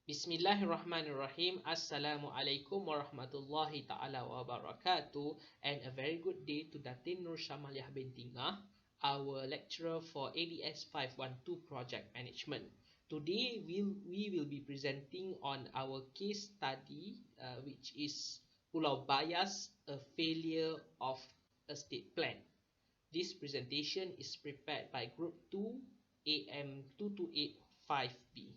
Bismillahirrahmanirrahim. Assalamualaikum warahmatullahi ta'ala wabarakatuh. And a very good day to Datin Nur Syamaliah binti Ngah, our lecturer for ADS 512 Project Management. Today we will be presenting on our case study, which is Pulau Bayas, a failure of a state plan. This presentation is prepared by Group 2 AM 2285B.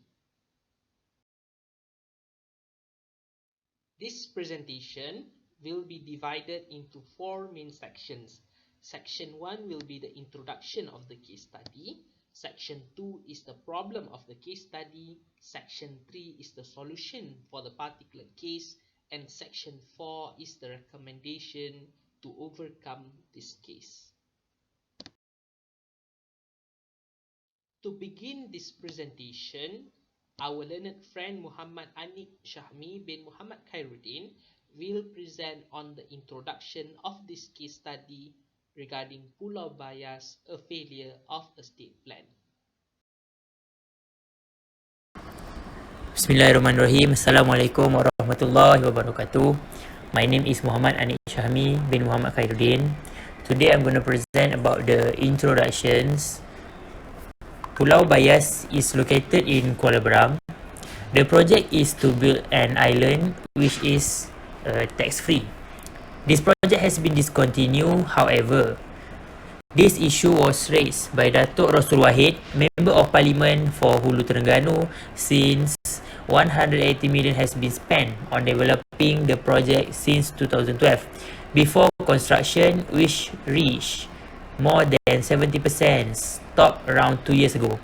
This presentation will be divided into four main sections. Section 1 will be the introduction of the case study. Section 2 is the problem of the case study. Section 3 is the solution for the particular case. And Section 4 is the recommendation to overcome this case. To begin this presentation, our learned friend Muhammad Anik Shahmi bin Muhammad Khairuddin will present on the introduction of this case study regarding Pulau Bayas, a failure of a state plan. Bismillahirrahmanirrahim. Assalamualaikum warahmatullahi wabarakatuh. My name is Muhammad Anik Shahmi bin Muhammad Khairuddin. Today I'm going to present about the introductions. Pulau Bayas is located in Kuala Berang. The project is to build an island which is tax-free. This project has been discontinued, however. This issue was raised by Datuk Rasul Wahid, Member of Parliament for Hulu Terengganu, since 180 million has been spent on developing the project since 2012, before construction, which reached more than 70%, stopped around 2 years ago.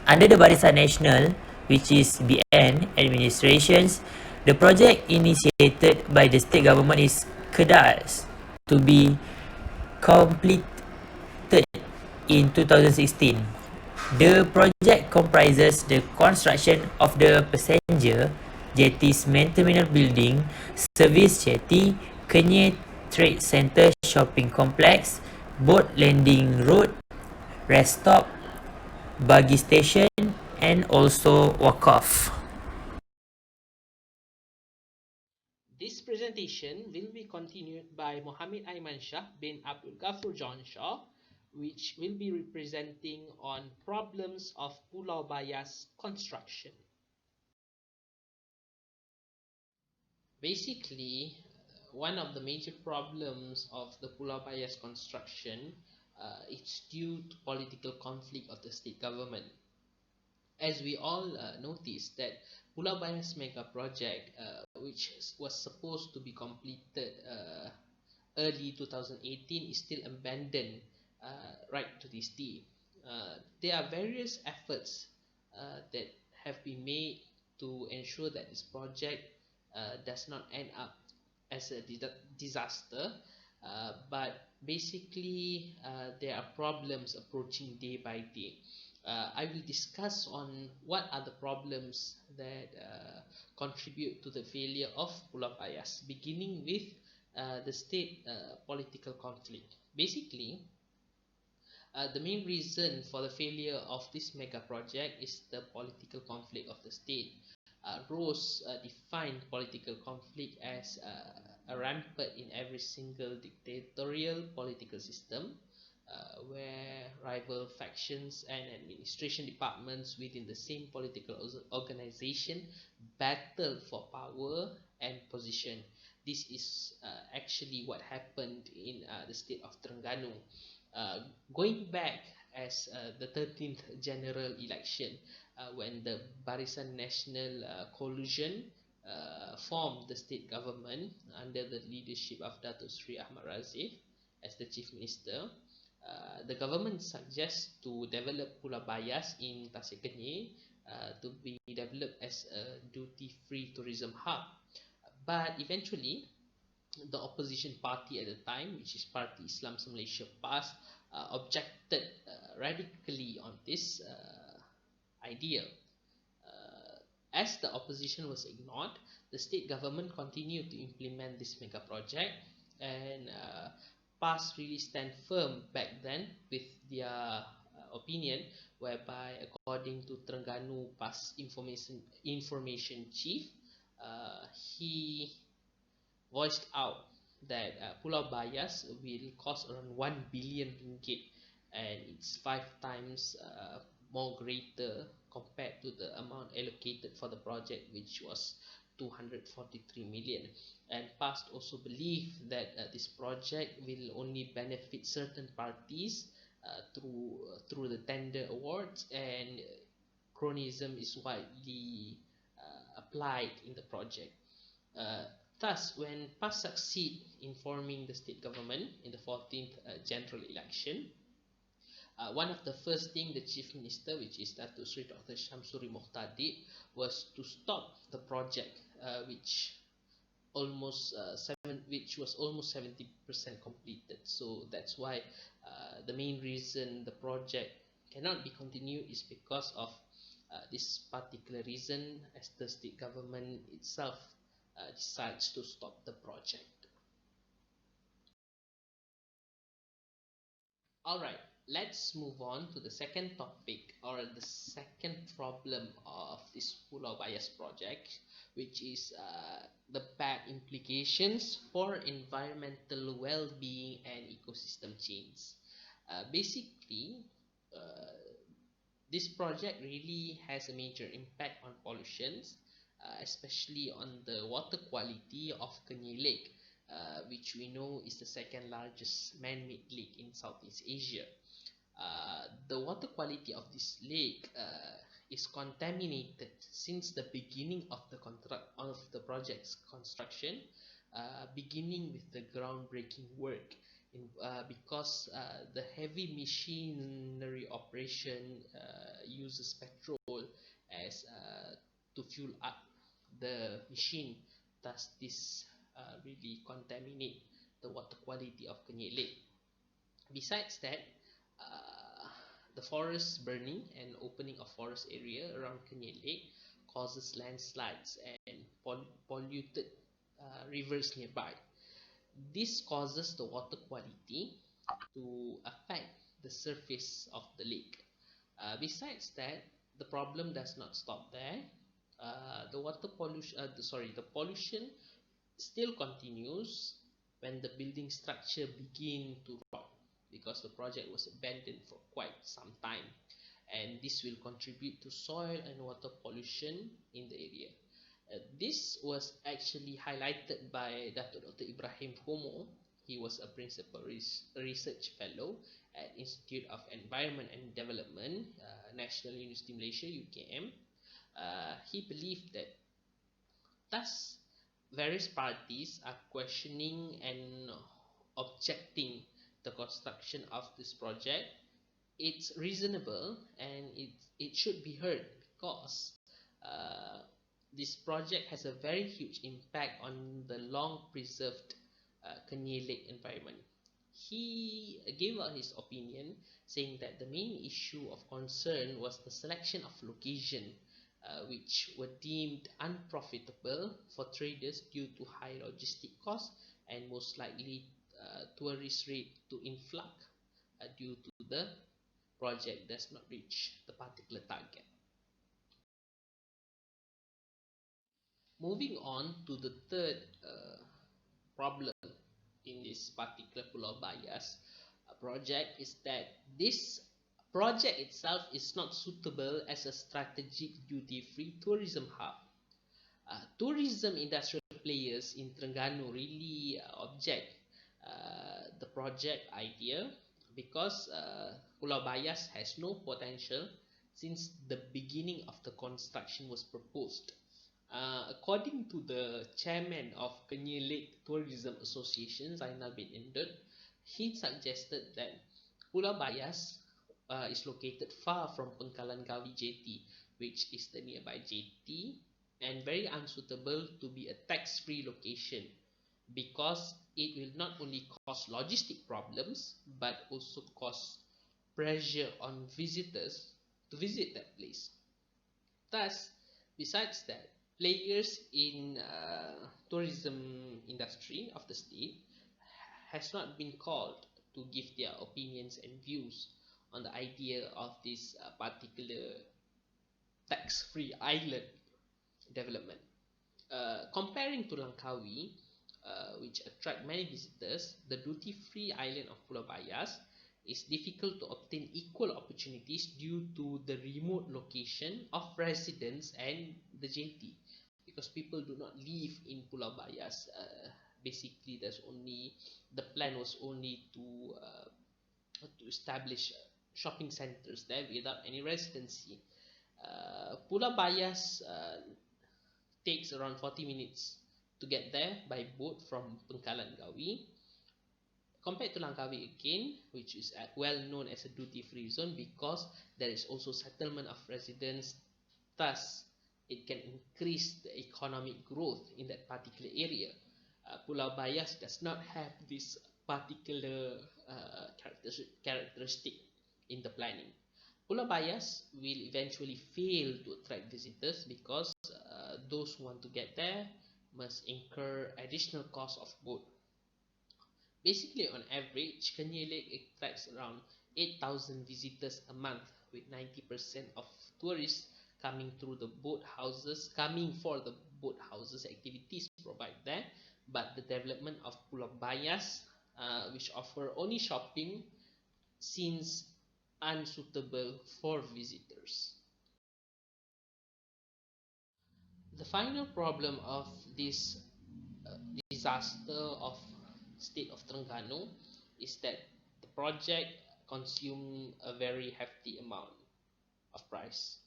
Under the Barisan Nasional, which is BN administrations, the project initiated by the state government is Kedas to be completed in 2016. The project comprises the construction of the passenger jetties main terminal building, service jetty, Kenyir Trade Centre shopping complex, boat landing road, rest stop, buggy station, and also wakaf. This presentation will be continued by Muhammad Aiman Shah bin Abdul Ghafur John Shaw, which will be representing on problems of Pulau Bayas construction. Basically, one of the major problems of the Pulau Bayas construction is due to political conflict of the state government. As we all noticed that Pulau Bayas mega project, which was supposed to be completed early 2018, is still abandoned right to this day. There are various efforts that have been made to ensure that this project does not end up as a disaster, but basically there are problems approaching day by day. I will discuss on what are the problems that contribute to the failure of Pulau Bayas, beginning with the state political conflict. Basically, the main reason for the failure of this mega project is the political conflict of the state. Rose defined political conflict as a rampant in every single dictatorial political system, where rival factions and administration departments within the same political organization battle for power and position. This is actually what happened in the state of Terengganu. Going back as the 13th general election, when the Barisan Nasional Coalition formed the state government under the leadership of Datuk Sri Ahmad Razif as the chief minister, the government suggests to develop Pulau Bayas in Tasik Kenyir to be developed as a duty-free tourism hub. But eventually, the opposition party at the time, which is Parti Islam Malaysia PAS, objected radically on this idea. As the opposition was ignored, the state government continued to implement this mega project, and PAS really stand firm back then with their opinion, whereby according to Terengganu Past Information Chief, he voiced out that Pulau Bayas will cost around 1 billion ringgit, and it's 5 times more greater compared to the amount allocated for the project, which was 243 million. And PAST also believe that this project will only benefit certain parties through the tender awards, and cronyism is widely applied in the project. Uh, Thus, when PAS succeed in forming the state government in the 14th general election, one of the first thing the chief minister, which is Datuk Sri Dr. Shamsuri Mokhtar, did was to stop the project, which was almost 70% completed. So that's why the main reason the project cannot be continued is because of this particular reason, as the state government itself decides to stop the project. Alright, let's move on to the second topic, or the second problem of this Pulau Bayas project, which is the bad implications for environmental well-being and ecosystem change. Basically, this project really has a major impact on pollutions, especially on the water quality of Kenyir Lake, which we know is the second largest man-made lake in Southeast Asia. The water quality of this lake is contaminated since the beginning of the project's construction, beginning with the groundbreaking work. Because the heavy machinery operation uses petrol as to fuel up the machine. Thus, this really contaminate the water quality of Kenyir Lake. Besides that, the forest burning and opening of forest area around Kenyir Lake causes landslides and polluted rivers nearby. This causes the water quality to affect the surface of the lake. Besides that, the problem does not stop there. The pollution still continues when the building structure begin to rot, because the project was abandoned for quite some time, and this will contribute to soil and water pollution in the area. This was actually highlighted by Dr. Ibrahim Homo. He was a principal research fellow at Institute of Environment and Development, National University Malaysia, UKM. He believed that thus various parties are questioning and objecting the construction of this project. It's reasonable, and it should be heard, because this project has a very huge impact on the long preserved Kenyir Lake environment. He gave out his opinion, saying that the main issue of concern was the selection of location, which were deemed unprofitable for traders due to high logistic costs, and most likely tourist rate to influx due to the project does not reach the particular target. Moving on to the third problem in this particular Pulau Bayas project is that this project itself is not suitable as a strategic duty-free tourism hub. Tourism industrial players in Terengganu really object the project idea, because Pulau Bayas has no potential since the beginning of the construction was proposed. According to the chairman of Kenyir Lake Tourism Association, Zainal bin Indut, he suggested that Pulau Bayas is located far from Pengkalan Gawi Jetty, which is the nearby jetty, and very unsuitable to be a tax-free location, because it will not only cause logistic problems but also cause pressure on visitors to visit that place. Thus, besides that, players in tourism industry of the state has not been called to give their opinions and views on the idea of this particular tax-free island development. Comparing to Langkawi, which attract many visitors, the duty-free island of Pulau Bayas is difficult to obtain equal opportunities due to the remote location of residents and the jetty, because people do not live in Pulau Bayas. Basically, the plan was only to establish shopping centers there without any residency. Pulau Bayas takes around 40 minutes to get there by boat from Pengkalan Gawi, compared to Langkawi again, which is well known as a duty-free zone because there is also settlement of residents. Thus, it can increase the economic growth in that particular area. Pulau Bayas does not have this particular characteristic in the planning. Pulau Bayas will eventually fail to attract visitors because those who want to get there must incur additional cost of boat. Basically, on average, Kenyir Lake attracts around 8,000 visitors a month, with 90% of tourists coming for the boat houses activities provided there. But the development of Pulau Bayas, which offer only shopping, seems unsuitable for visitors. The final problem of this disaster of state of Terengganu is that the project consumed a very hefty amount of price.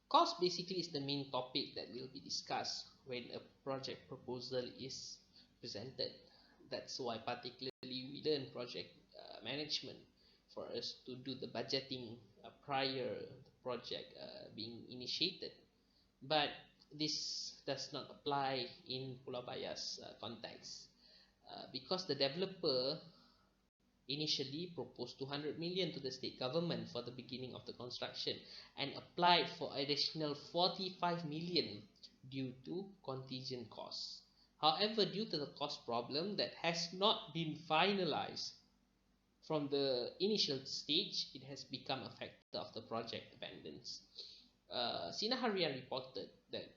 Cost basically is the main topic that will be discussed when a project proposal is presented. That's why particularly we learn project management for us to do the budgeting prior the project being initiated. But this does not apply in Pulau Bayas context because the developer initially proposed 200 million to the state government for the beginning of the construction and applied for additional 45 million due to contingent costs. However, due to the cost problem that has not been finalized from the initial stage, it has become a factor of the project abandons. Sinar Harian reported that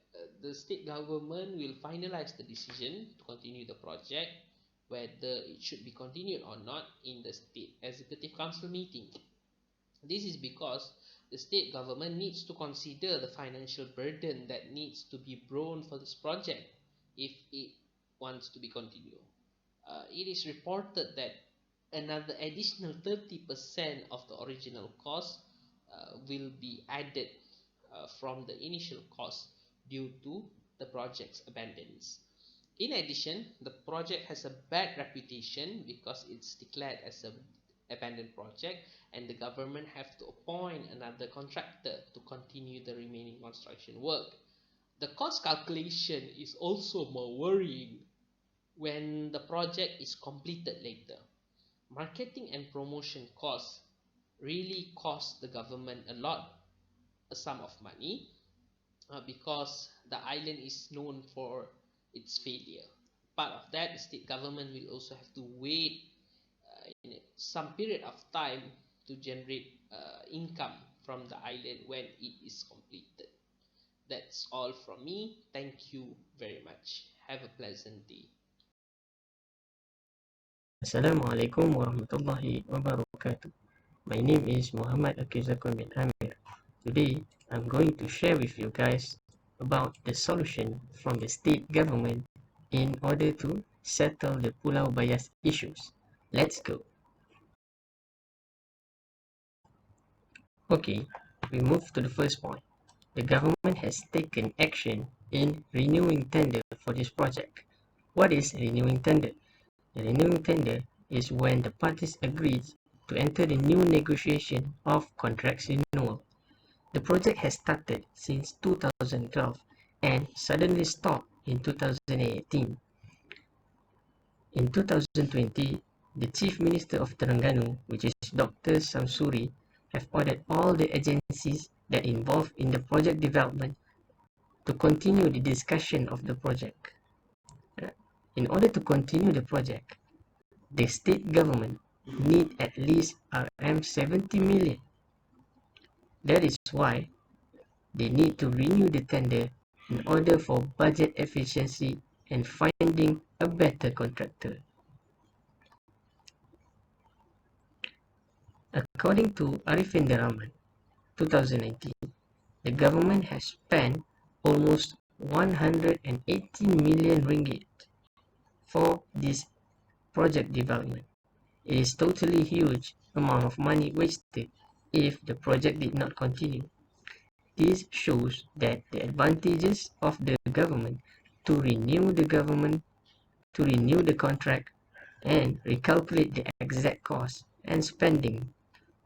the state government will finalize the decision to continue the project, whether it should be continued or not, in the State Executive Council meeting. This is because the state government needs to consider the financial burden that needs to be borne for this project if it wants to be continued. It is reported that another additional 30% of the original cost will be added from the initial cost due to the project's abandons. In addition, the project has a bad reputation because it's declared as an abandoned project, and the government have to appoint another contractor to continue the remaining construction work. The cost calculation is also more worrying when the project is completed later. Marketing and promotion costs really cost the government a sum of money, because the island is known for its failure. Part of that, the state government will also have to wait in some period of time to generate income from the island when it is completed. That's all from me. Thank you very much. Have a pleasant day. Assalamualaikum warahmatullahi wabarakatuh. My name is Muhammad Akizakun bin Amir. Today, I'm going to share with you guys about the solution from the state government in order to settle the Pulau Bayas issues. Let's go. Okay, we move to the first point. The government has taken action in renewing tender for this project. What is renewing tender? The renewing tender is when the parties agree to enter the new negotiation of contracts renewal. The project has started since 2012 and suddenly stopped in 2018. In 2020, the Chief Minister of Terengganu, which is Dr. Samsuri, have ordered all the agencies that involved in the project development to continue the discussion of the project. In order to continue the project, the state government need at least RM 70 million. That is why they need to renew the tender in order for budget efficiency and finding a better contractor. According to Arifin Deraman, 2019, the government has spent almost 180 million ringgit for this project development. It is totally huge amount of money wasted if the project did not continue. This shows that the advantages of the government to renew the contract and recalculate the exact cost and spending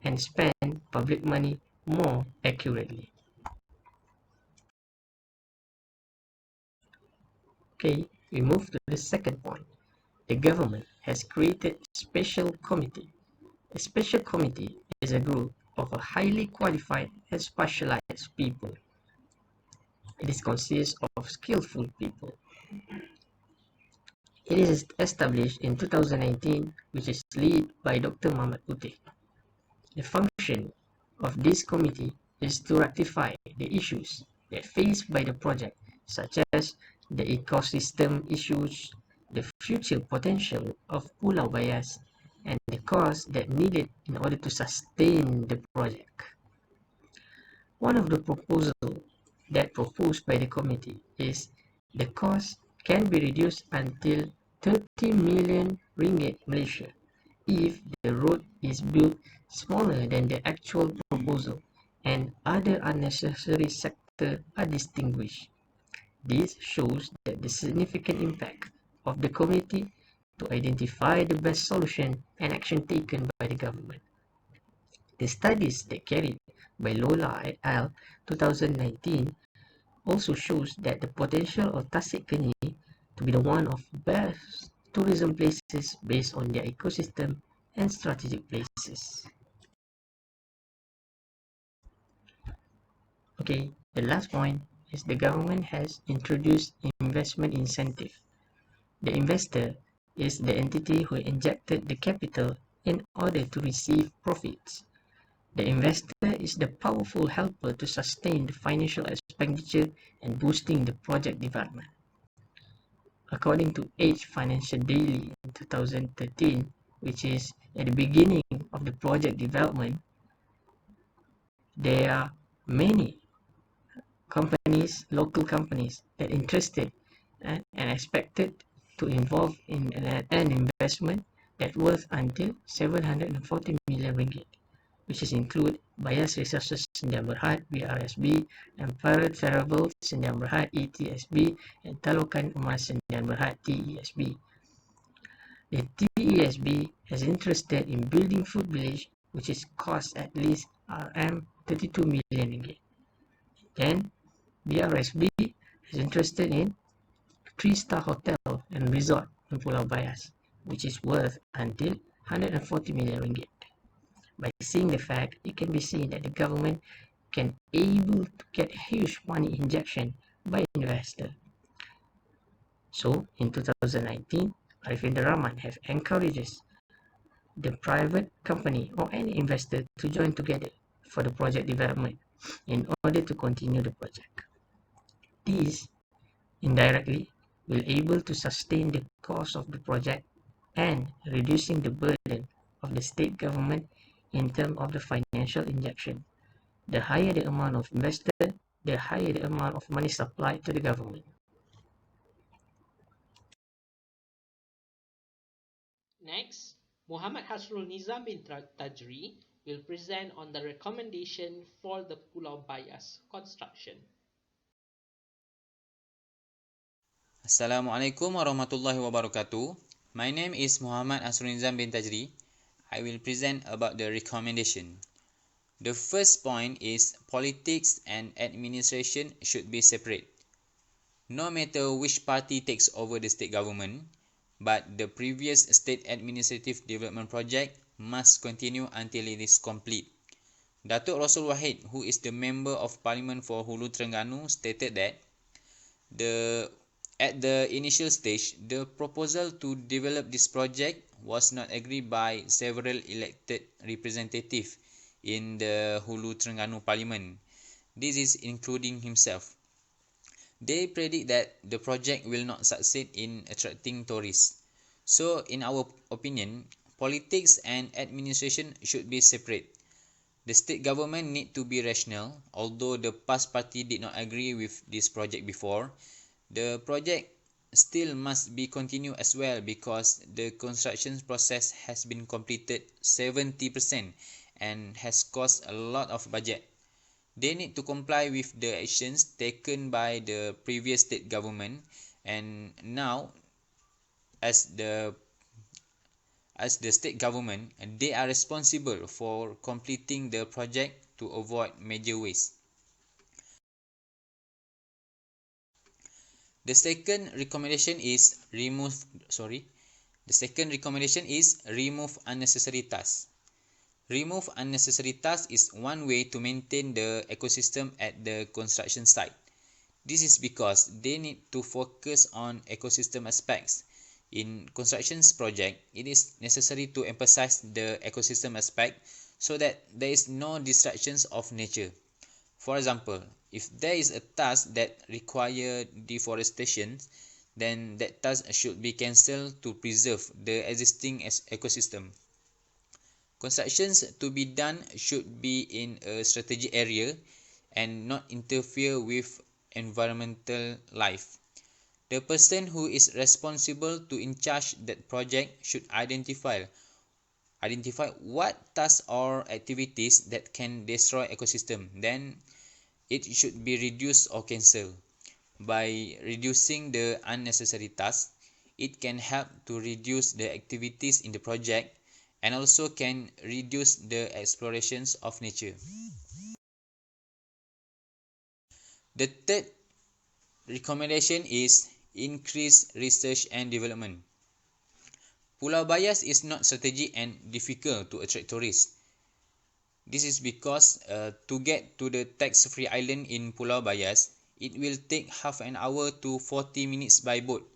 and spend public money more accurately. Okay, we move to the second point. The government has created a special committee. A special committee is a group of a highly qualified and specialized people. It consists of skillful people. It is established in 2019, which is led by Dr. Muhammad Putih. The function of this committee is to rectify the issues that faced by the project, such as the ecosystem issues, the future potential of Pulau Bayas, and the cost that needed in order to sustain the project. One of the proposals that proposed by the committee is the cost can be reduced until 30 million ringgit Malaysia if the road is built smaller than the actual proposal and other unnecessary sectors are distinguished. This shows that the significant impact of the committee to identify the best solution and action taken by the government. The studies that carried by Lola et al. 2019 also shows that the potential of Tasik Kenyi to be the one of best tourism places based on their ecosystem and strategic places. Okay, the last point is the government has introduced investment incentive. The investor is the entity who injected the capital in order to receive profits. The investor is the powerful helper to sustain the financial expenditure and boosting the project development. According to Age Financial Daily in 2013, which is at the beginning of the project development, there are many companies, local companies that interested and expected to involve in an investment that worth until 740 million ringgit, which is include Bayas Resources Sdn Bhd (BRSB), Empire Travel Sdn Bhd (ETSB), and Talukan Emas Sdn Bhd (TESB). The TESB is interested in building food village, which is cost at least RM 32 million ringgit. Then BRSB is interested in 3-star hotel and resort in Pulau Bayas, which is worth until 140 million ringgit. By seeing the fact, it can be seen that the government can able to get huge money injection by investor. So in 2019, Arifin Rahman have encourages the private company or any investor to join together for the project development in order to continue the project. These indirectly will able to sustain the cost of the project and reducing the burden of the state government in terms of the financial injection. The higher the amount of investor, the higher the amount of money supplied to the government. Next, Muhammad Hasrul Nizam bin Tajri will present on the recommendation for the Pulau Bayas construction. Assalamualaikum warahmatullahi wabarakatuh. My name is Muhammad Asrunizam bin Tajri. I will present about the recommendation. The first point is politics and administration should be separate. No matter which party takes over the state government, but the previous state administrative development project must continue until it is complete. Datuk Rasul Wahid, who is the member of parliament for Hulu Terengganu, stated that at the initial stage, the proposal to develop this project was not agreed by several elected representatives in the Hulu Terengganu Parliament. This is including himself. They predict that the project will not succeed in attracting tourists. So, in our opinion, politics and administration should be separate. The state government need to be rational. Although the past party did not agree with this project before, the project still must be continued as well because the construction process has been completed 70% and has cost a lot of budget. They need to comply with the actions taken by the previous state government, and now as the state government, they are responsible for completing the project to avoid major waste. The second recommendation is remove unnecessary tasks. Remove unnecessary tasks is one way to maintain the ecosystem at the construction site. This is because they need to focus on ecosystem aspects. In construction project, it is necessary to emphasize the ecosystem aspect so that there is no distractions of nature. For example, if there is a task that requires deforestation, then that task should be cancelled to preserve the existing ecosystem. Constructions to be done should be in a strategic area and not interfere with environmental life. The person who is responsible to in charge that project should identify what tasks or activities that can destroy ecosystem. Then it should be reduced or cancelled. By reducing the unnecessary tasks, it can help to reduce the activities in the project and also can reduce the explorations of nature. The third recommendation is increase research and development. Pulau Bayas is not strategic and difficult to attract tourists. This is because to get to the tax-free island in Pulau Bayas, it will take half an hour to 40 minutes by boat.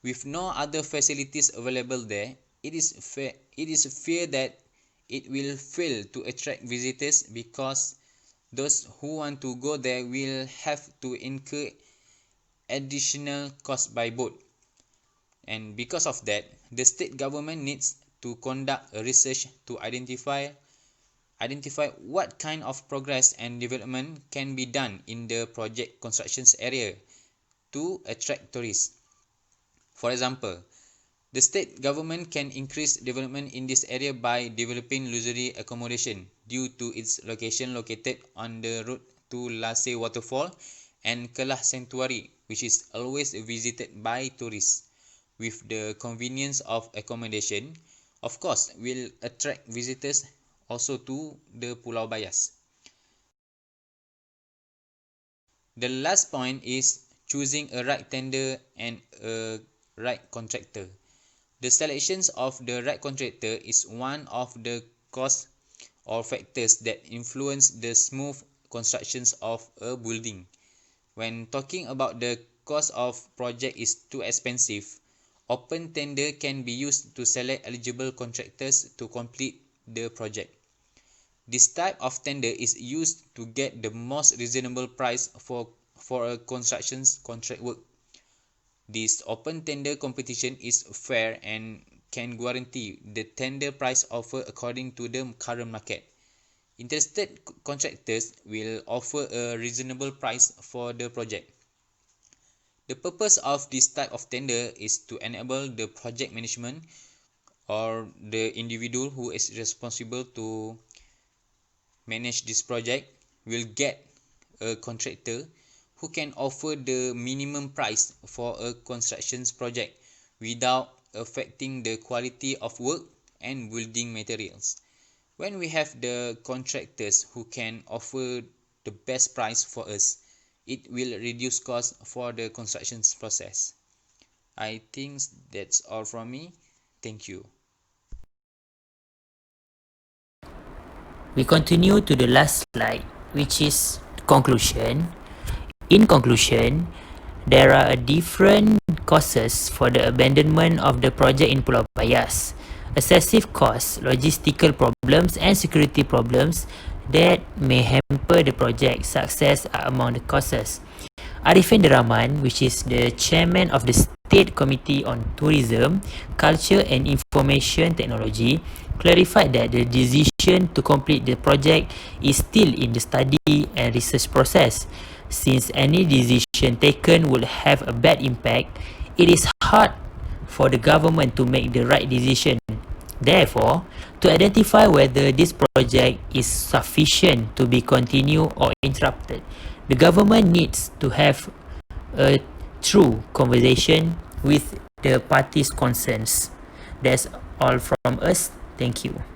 With no other facilities available there, it is fear that it will fail to attract visitors because those who want to go there will have to incur additional cost by boat. And because of that, the state government needs to conduct a research to identify what kind of progress and development can be done in the project constructions area to attract tourists. For example, the state government can increase development in this area by developing luxury accommodation due to its location located on the road to Laseh Waterfall and Kelah Sanctuary, which is always visited by tourists. With the convenience of accommodation, of course, will attract visitors also to the Pulau Bayas. The last point is choosing a right tender and a right contractor. The selections of the right contractor is one of the cause or factors that influence the smooth constructions of a building. When talking about the cost of project is too expensive, open tender can be used to select eligible contractors to complete the project. This type of tender is used to get the most reasonable price for a construction's contract work. This open tender competition is fair and can guarantee the tender price offered according to the current market. Interested contractors will offer a reasonable price for the project. The purpose of this type of tender is to enable the project management or the individual who is responsible to manage this project will get a contractor who can offer the minimum price for a construction project without affecting the quality of work and building materials. When we have the contractors who can offer the best price for us, it will reduce costs for the construction process. I think that's all from me. Thank you. We continue to the last slide, which is conclusion. In conclusion, there are different causes for the abandonment of the project in Pulau Bayas. Excessive costs, logistical problems and security problems that may hamper the project's success are among the causes. Arifin Deraman, which is the chairman of the State Committee on Tourism, Culture and Information Technology, clarified that the decision to complete the project is still in the study and research process. Since any decision taken will have a bad impact, it is hard for the government to make the right decision. Therefore, to identify whether this project is sufficient to be continued or interrupted, the government needs to have a true conversation with the parties concerned. That's all from us. Thank you.